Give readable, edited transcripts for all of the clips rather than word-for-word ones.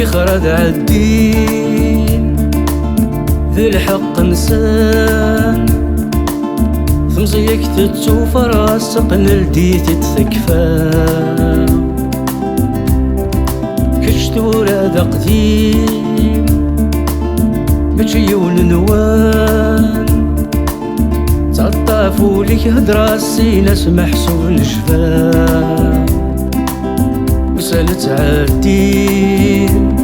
يخرج عالدين ذي الحق نسان ثمزيك تتشوف راسق نلدي تتثكفا كشتورة ذا قديم بجيون نوان تعطافو ليك هدراسي ناس محسون شفا وسالت عالدين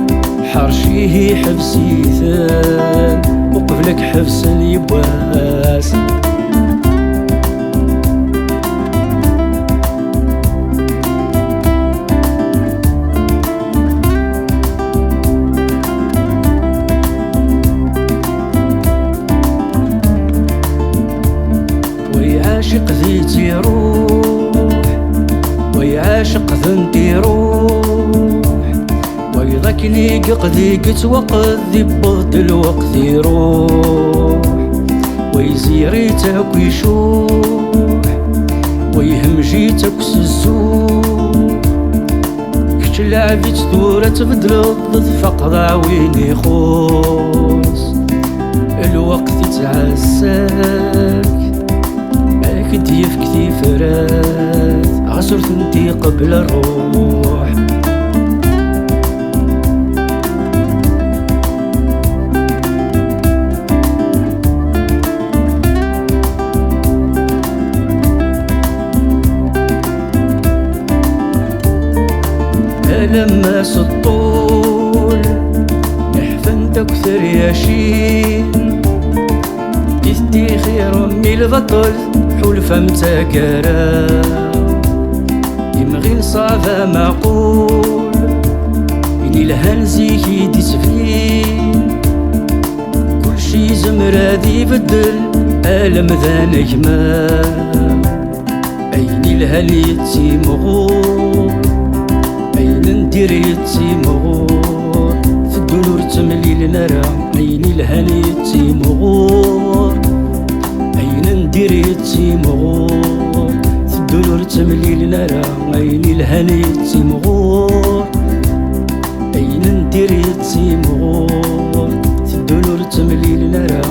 حرشيه حبسي ثان وقبلك حبس اليبواس ويعاشق ذي روح ويعاشق ذنتي روح ويضاك لي قدي قت وقت ذي بغض الوقت يروح ويزيريتك ويشوح ويهمجيتك سزوح كش لعبي تدورة تبدل ضد فقضى وين يخوص الوقت يتعساك كتيف كتيف رات عصرت انتي قبل الروح لما سطول نحفن تكثر يا شين يثدي خير من البطل حلفة متاكرا يمغي صافا معقول إني الهنزي كيدي سفين كل شي زمرا ذي بدل ألم ذا نجمة أين الهلي تيمغور أين ندير يتيمغور في الدنور تمليل نرى أين الهلي تيمغور أين ندير يتيمغور في الدنور تمليل نرى أين الهلي تيمغور أين ندير يتيمغور في الدنور تمليل نرى